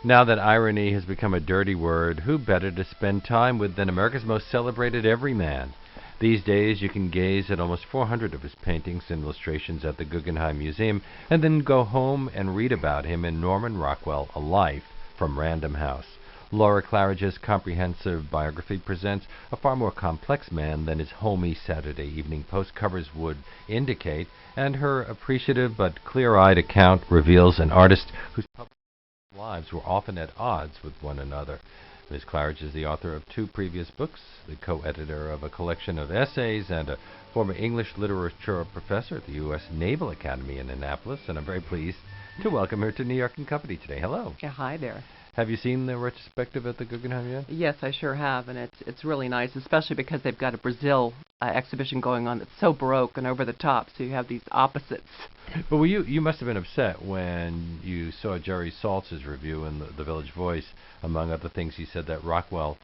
Now that irony has become a dirty word, who better to spend time with than America's most celebrated everyman? These days, you can gaze at almost 400 of his paintings and illustrations at the Guggenheim Museum, and then go home and read about him in Norman Rockwell, A Life from Random House. Laura Claridge's comprehensive biography presents a far more complex man than his homey Saturday Evening Post covers would indicate, and her appreciative but clear-eyed account reveals an artist whose public lives were often at odds with one another. Ms. Claridge is the author of 2 previous books, the co-editor of a collection of essays, and a former English literature professor at the U.S. Naval Academy in Annapolis, and I'm very pleased to welcome her to New York & Company today. Hello. Yeah, hi there. Have you seen the retrospective at the Guggenheim yet? Yes, I sure have, and it's really nice, especially because they've got a Brazil exhibition going on that's so Baroque and over the top, so you have these opposites. But you must have been upset when you saw Jerry Saltz's review in the Village Voice. Among other things, he said that Rockwell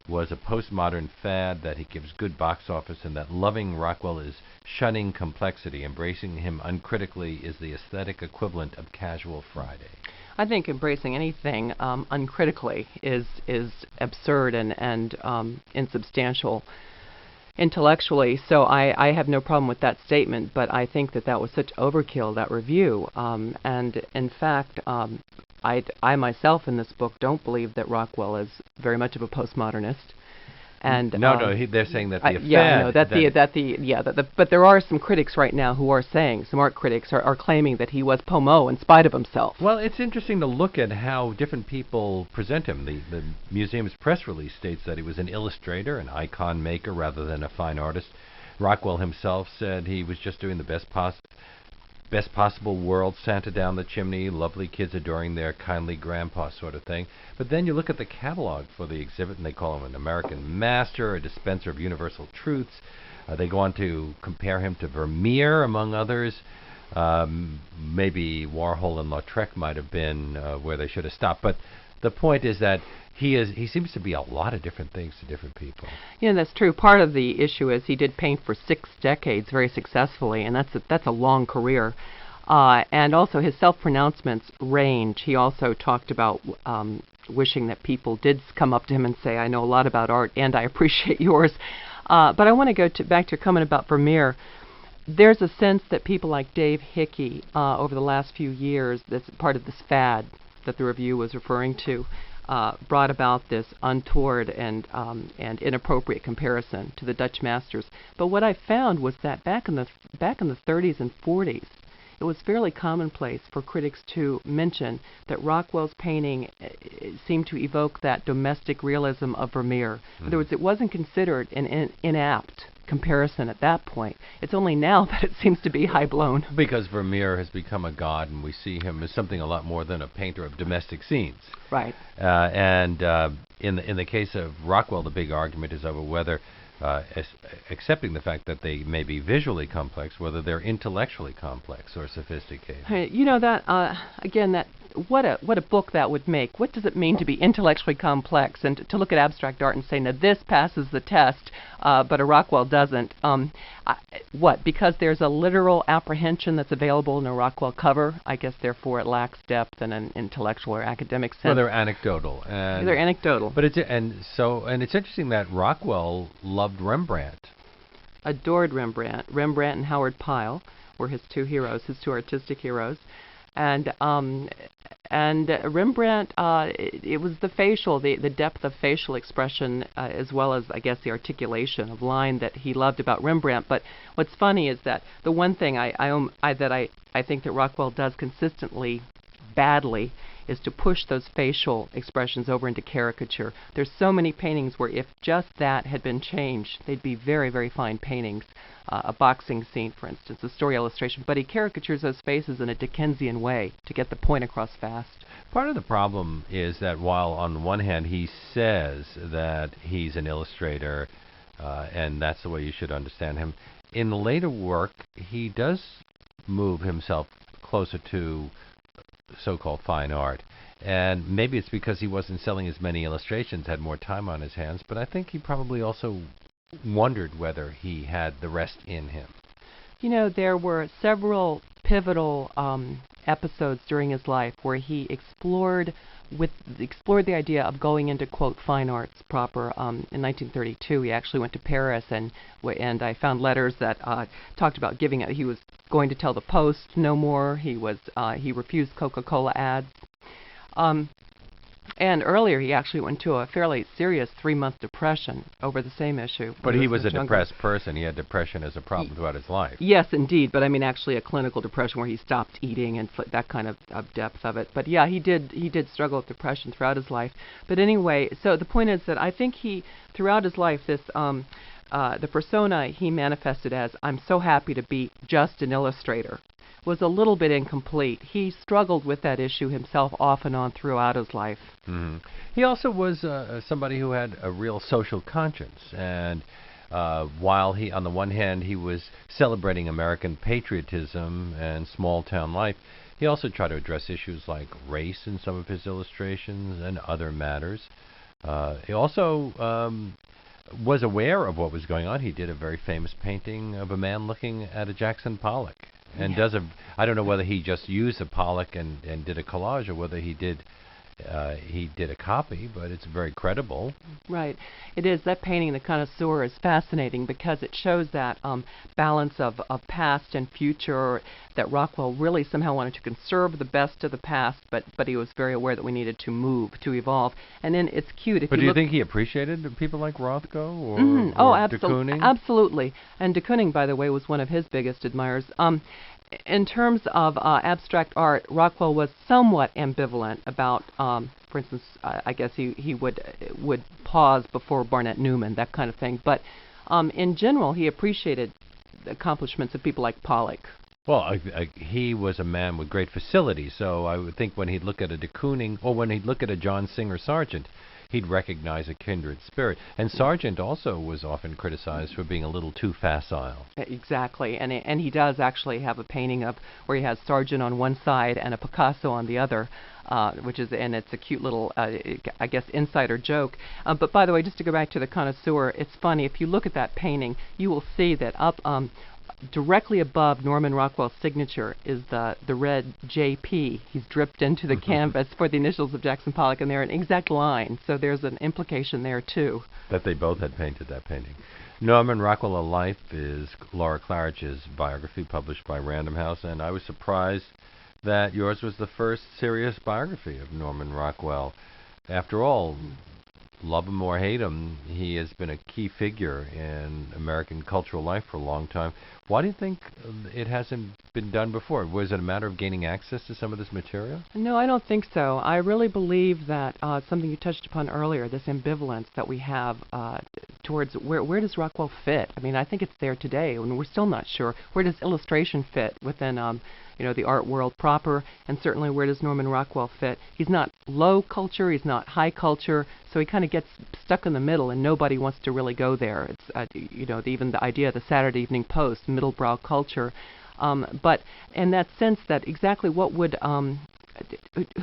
was a postmodern fad, that he gives good box office, and that loving Rockwell is shunning complexity. Embracing him uncritically is the aesthetic equivalent of Casual Friday. I think embracing anything uncritically is absurd and insubstantial intellectually. So I have no problem with that statement, but I think that was such overkill, that review. And in fact, I myself in this book don't believe that Rockwell is very much of a postmodernist. And they're saying that the but there are some critics right now who are saying, some art critics are claiming that he was Pomo in spite of himself. Well, it's interesting to look at how different people present him. The museum's press release states that he was an illustrator, an icon maker, rather than a fine artist. Rockwell himself said he was just doing the best possible world, Santa down the chimney, lovely kids adoring their kindly grandpa sort of thing. But then you look at the catalog for the exhibit, and they call him an American master, a dispenser of universal truths. They go on to compare him to Vermeer, among others. Maybe Warhol and Lautrec might have been where they should have stopped. But the point is that he seems to be a lot of different things to different people. Yeah, that's true. Part of the issue is he did paint for 6 decades very successfully, and that's a long career. And also his self-pronouncements range. He also talked about wishing that people did come up to him and say, I know a lot about art and I appreciate yours. But I want to go back to your comment about Vermeer. There's a sense that people like Dave Hickey, over the last few years, that's part of this fad that the review was referring to, brought about this untoward and inappropriate comparison to the Dutch masters. But what I found was that back in the 30s and 40s, it was fairly commonplace for critics to mention that Rockwell's painting seemed to evoke that domestic realism of Vermeer. In other words, it wasn't considered an inapt comparison at that point. It's only now that it seems to be high-blown. Because Vermeer has become a god, and we see him as something a lot more than a painter of domestic scenes. Right. In the case of Rockwell, the big argument is over whether, accepting the fact that they may be visually complex, whether they're intellectually complex or sophisticated. You know, that again, that what a book that would make. What does it mean to be intellectually complex, and to look at abstract art and say, now this passes the test, but a Rockwell doesn't? What? Because there's a literal apprehension that's available in a Rockwell cover. I guess therefore it lacks depth in an intellectual or academic sense. Well, they're anecdotal. They're anecdotal. But it's interesting that Rockwell loved Rembrandt. Adored Rembrandt. Rembrandt and Howard Pyle were his 2 heroes, his 2 artistic heroes. And Rembrandt, it was the facial, the depth of facial expression, as well as, I guess, the articulation of line that he loved about Rembrandt. But what's funny is that the one thing I think that Rockwell does consistently badly is to push those facial expressions over into caricature. There's so many paintings where if just that had been changed, they'd be very, very fine paintings. A boxing scene, for instance, a story illustration, but he caricatures those faces in a Dickensian way to get the point across fast. Part of the problem is that while on the one hand he says that he's an illustrator and that's the way you should understand him, in the later work he does move himself closer to so-called fine art. And maybe it's because he wasn't selling as many illustrations, had more time on his hands, but I think he probably also wondered whether he had the rest in him. You know, there were several pivotal episodes during his life where he explored the idea of going into, quote, fine arts proper. In 1932, he actually went to Paris, and I found letters that talked about giving it. He was going to tell the Post no more. He refused Coca-Cola ads. And earlier, he actually went to a fairly serious 3-month depression over the same issue. But he was a depressed person. He had depression as a problem throughout his life. Yes, indeed. But I mean, actually, a clinical depression where he stopped eating and that kind of depth of it. But yeah, he did struggle with depression throughout his life. But anyway, so the point is that I think throughout his life, the persona he manifested as, I'm so happy to be just an illustrator, was a little bit incomplete. He struggled with that issue himself off and on throughout his life. Mm-hmm. He also was somebody who had a real social conscience, and while he, on the one hand, he was celebrating American patriotism and small-town life, he also tried to address issues like race in some of his illustrations and other matters. He also was aware of what was going on. He did a very famous painting of a man looking at a Jackson Pollock. And I don't know whether he just used a Pollock and did a collage, or whether he did a copy, but it's very credible. Right. It is. That painting, The Connoisseur, is fascinating because it shows that balance of past and future, that Rockwell really somehow wanted to conserve the best of the past, but he was very aware that we needed to move, to evolve. And then it's cute. But do you think he appreciated people like Rothko or, de Kooning? Absolutely. And de Kooning, by the way, was one of his biggest admirers. In terms of abstract art, Rockwell was somewhat ambivalent about, for instance, I guess he would pause before Barnett Newman, that kind of thing. But in general, he appreciated the accomplishments of people like Pollock. Well, he was a man with great facility, so I would think when he'd look at a de Kooning or when he'd look at a John Singer Sargent, he'd recognize a kindred spirit. And Sargent also was often criticized for being a little too facile. Exactly, and he does actually have a painting of where he has Sargent on one side and a Picasso on the other, and it's a cute little, I guess, insider joke. But by the way, just to go back to The Connoisseur, it's funny, if you look at that painting, you will see that up directly above Norman Rockwell's signature is the red JP. He's dripped into the canvas for the initials of Jackson Pollock, and they're an exact line. So there's an implication there, too. That they both had painted that painting. Norman Rockwell, A Life is Laura Claridge's biography published by Random House, and I was surprised that yours was the first serious biography of Norman Rockwell. After all, love him or hate him, he has been a key figure in American cultural life for a long time. Why do you think it hasn't been done before? Was it a matter of gaining access to some of this material? No, I don't think so. I really believe that something you touched upon earlier, this ambivalence that we have towards where does Rockwell fit? I mean, I think it's there today, and we're still not sure. Where does illustration fit within the art world proper, and certainly where does Norman Rockwell fit? He's not low culture, he's not high culture, so he kind of gets stuck in the middle, and nobody wants to really go there. It's even the idea of the Saturday Evening Post, middlebrow culture, but in that sense, that exactly what would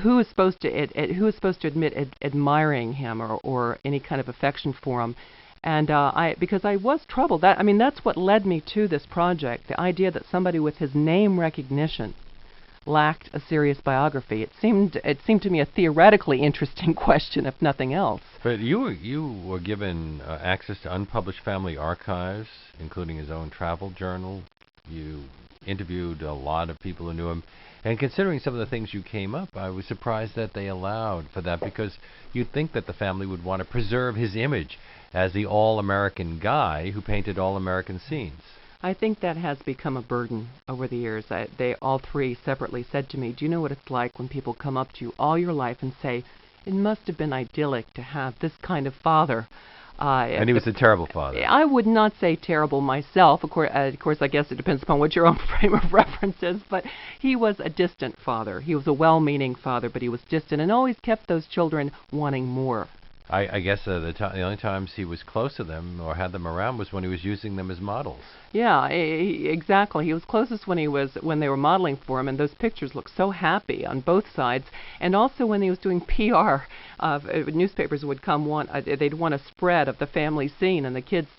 who is supposed to admit admiring him or any kind of affection for him? And because I was troubled. That's what led me to this project, the idea that somebody with his name recognition lacked a serious biography. It seemed to me a theoretically interesting question, if nothing else. But you were given access to unpublished family archives, including his own travel journal. You interviewed a lot of people who knew him. And considering some of the things you came up, I was surprised that they allowed for that, because you'd think that the family would want to preserve his image as the all-American guy who painted all-American scenes. I think that has become a burden over the years. They all three separately said to me, do you know what it's like when people come up to you all your life and say, it must have been idyllic to have this kind of father? And he was a terrible father. I would not say terrible myself. Of course, I guess it depends upon what your own frame of reference is, but he was a distant father. He was a well-meaning father, but he was distant and always kept those children wanting more. I guess the only times he was close to them or had them around was when he was using them as models. Yeah, exactly. He was closest when they were modeling for him, and those pictures look so happy on both sides. And also when he was doing PR, newspapers would they'd want a spread of the family scene, and the kids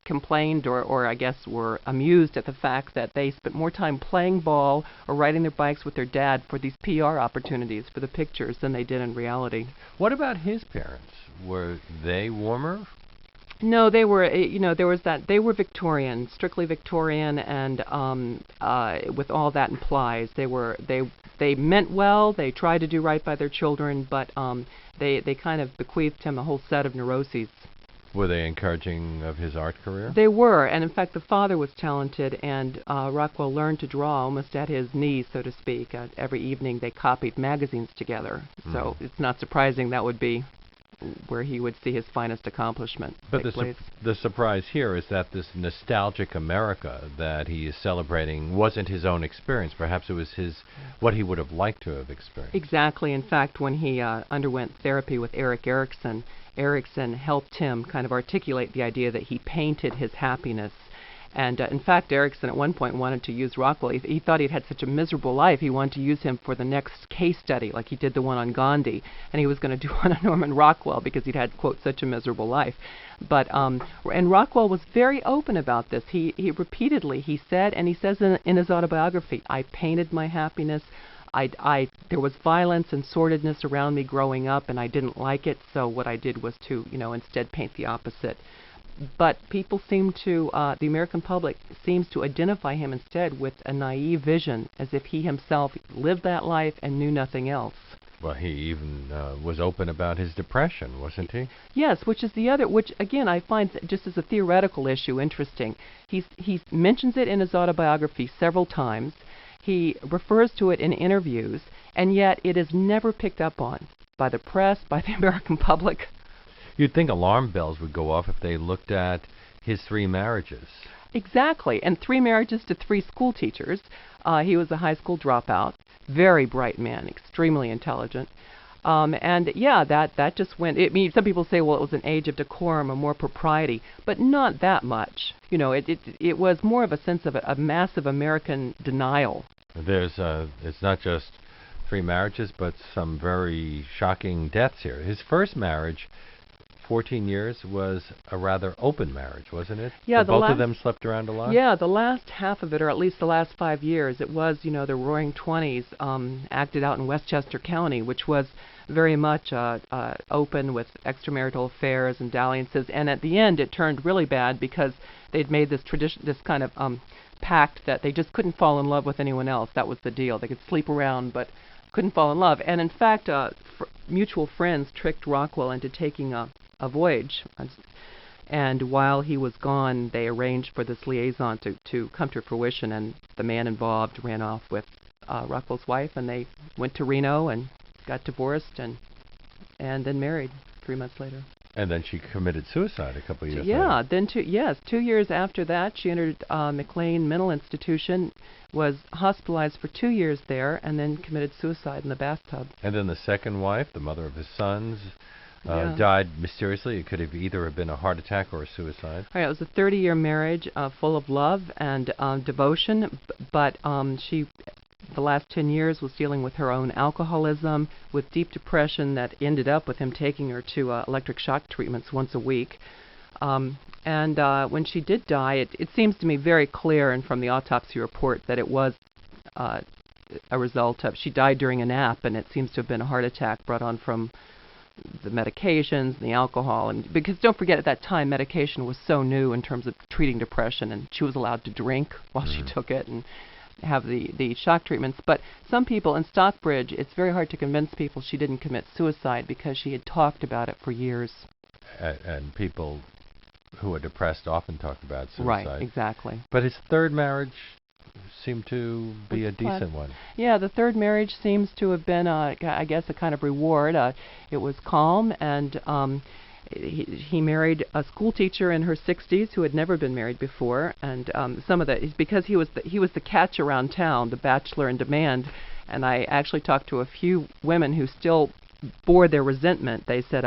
complained or I guess were amused at the fact that they spent more time playing ball or riding their bikes with their dad for these PR opportunities for the pictures than they did in reality. What about his parents? Were they warmer? No, they were. There was that they were Victorian, strictly Victorian, and with all that implies, they meant well. They tried to do right by their children, but they kind of bequeathed him a whole set of neuroses. Were they encouraging of his art career? They were, and in fact, the father was talented, and Rockwell learned to draw almost at his knees, so to speak. Every evening, they copied magazines together, so it's not surprising that would be where he would see his finest accomplishment. But the surprise here is that this nostalgic America that he is celebrating wasn't his own experience. Perhaps it was what he would have liked to have experienced. Exactly. In fact, when he underwent therapy with Erickson helped him kind of articulate the idea that he painted his happiness. And in fact, Erickson at one point wanted to use Rockwell. He thought he'd had such a miserable life, he wanted to use him for the next case study, like he did the one on Gandhi, and he was going to do one on Norman Rockwell because he'd had, quote, such a miserable life. But and Rockwell was very open about this. He repeatedly, he said, and he says in his autobiography, I painted my happiness. There was violence and sordidness around me growing up, and I didn't like it, so what I did was to, instead paint the opposite. But people the American public seems to identify him instead with a naive vision, as if he himself lived that life and knew nothing else. Well, he even was open about his depression, wasn't he? Yes, which again I find just as a theoretical issue interesting. He mentions it in his autobiography several times. He refers to it in interviews, and yet it is never picked up on by the press, by the American public. You'd think alarm bells would go off if they looked at his 3 marriages. Exactly, and 3 marriages to 3 school teachers. He was a high school dropout, very bright man, extremely intelligent. And yeah, that just went. Some people say, well, it was an age of decorum or more propriety, but not that much. It was more of a sense of a massive American denial. It's not just 3 marriages, but some very shocking deaths here. His first marriage, 14 years, was a rather open marriage, wasn't it? Yeah, both of them slept around a lot? Yeah, the last half of it, or at least the last 5 years, it was, the Roaring Twenties, acted out in Westchester County, which was very much open with extramarital affairs and dalliances. And at the end, it turned really bad because they'd made this kind of pact that they just couldn't fall in love with anyone else. That was the deal. They could sleep around, but couldn't fall in love. And in fact, mutual friends tricked Rockwell into taking a voyage, and while he was gone, they arranged for this liaison to come to fruition, and the man involved ran off with Rockwell's wife, and they went to Reno and got divorced and then married 3 months later. And then she committed suicide a couple of years later. Yeah, then 2 years after that, she entered McLean Mental Institution, was hospitalized for 2 years there, and then committed suicide in the bathtub. And then the second wife, the mother of his sons, died mysteriously. It could have either been a heart attack or a suicide. Right, it was a 30-year marriage full of love and devotion, but she, the last 10 years, was dealing with her own alcoholism, with deep depression that ended up with him taking her to electric shock treatments once a week. And when she did die, it seems to me very clear, and from the autopsy report, that it was a result of, she died during a nap, and it seems to have been a heart attack brought on from the medications and the alcohol. And because don't forget, at that time, medication was so new in terms of treating depression, and she was allowed to drink while she took it and have the shock treatments. But some people in Stockbridge, it's very hard to convince people she didn't commit suicide because she had talked about it for years. And people who are depressed often talk about suicide. Right, exactly. But his third marriage seemed to be a decent one. Yeah, the third marriage seems to have been, I guess, a kind of reward. It was calm, and he married a school teacher in her 60s who had never been married before, and because he was the catch around town, the bachelor in demand. And I actually talked to a few women who still bore their resentment. They said,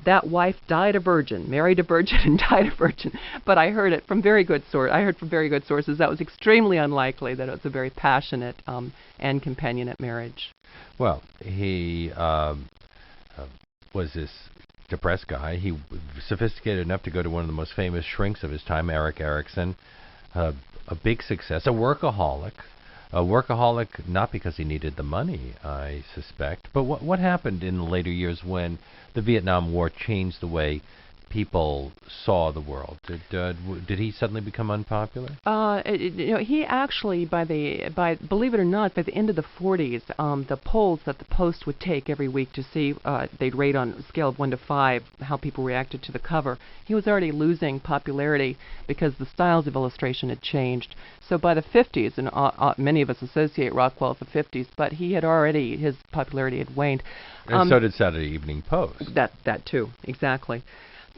that wife died a virgin, married a virgin, and died a virgin. But I heard it from very good sources that was extremely unlikely, that it was a very passionate and companionate marriage. Well, he was this depressed guy. He was sophisticated enough to go to one of the most famous shrinks of his time, Eric Erickson. A big success, a workaholic. A workaholic not because he needed the money, I suspect, but what happened in the later years when the Vietnam War changed the way people saw the world? Did he suddenly become unpopular? He actually, believe it or not, by the end of the 40s, the polls that the Post would take every week to see, they'd rate on a scale of 1 to 5 how people reacted to the cover. He was already losing popularity because the styles of illustration had changed. So by the 50s, and many of us associate Rockwell with the 50s, but his popularity had waned. And so did Saturday Evening Post. That too, exactly.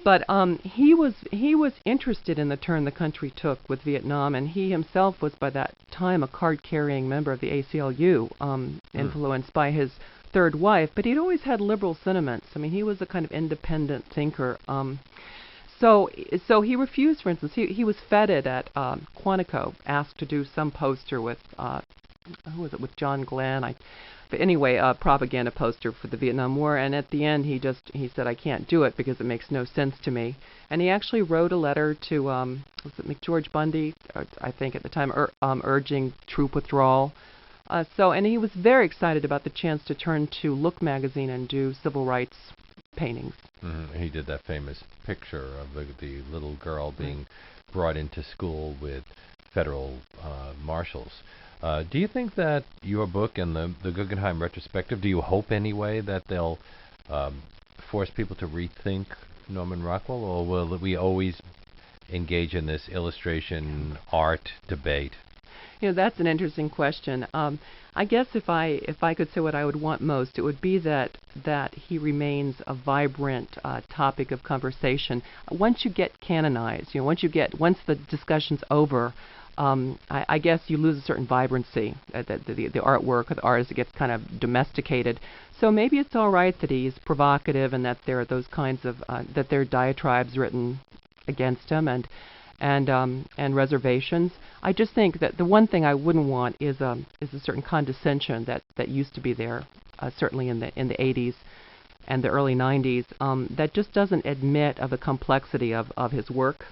But he was interested in the turn the country took with Vietnam, and he himself was by that time a card-carrying member of the ACLU, influenced by his third wife. But he'd always had liberal sentiments. I mean, he was a kind of independent thinker. So he refused. For instance, he was feted at Quantico, asked to do some poster with who was it, with John Glenn. But anyway, a propaganda poster for the Vietnam War, and at the end he said, I can't do it because it makes no sense to me. And he actually wrote a letter to was it McGeorge Bundy, I think at the time, urging troop withdrawal. And he was very excited about the chance to turn to Look magazine and do civil rights paintings. Mm-hmm. He did that famous picture of the little girl being brought into school with federal marshals. Do you think that your book and the Guggenheim retrospective, do you hope anyway that they'll force people to rethink Norman Rockwell, or will we always engage in this illustration art debate? That's an interesting question. I guess if I could say what I would want most, it would be that he remains a vibrant topic of conversation. Once you get canonized, once the discussion's over, I guess you lose a certain vibrancy. The artwork of the artist, it gets kind of domesticated. So maybe it's all right that he's provocative and that there are those kinds of that there are diatribes written against him and reservations. I just think that the one thing I wouldn't want is a certain condescension that used to be there, certainly in the 80s and the early 90s, that just doesn't admit of the complexity of his work,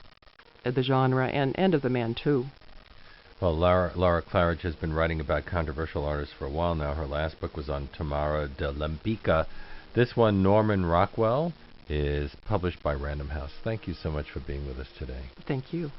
the genre, and of the man too. Well, Laura Claridge has been writing about controversial artists for a while now. Her last book was on Tamara de Lempicka. This one, Norman Rockwell, is published by Random House. Thank you so much for being with us today. Thank you.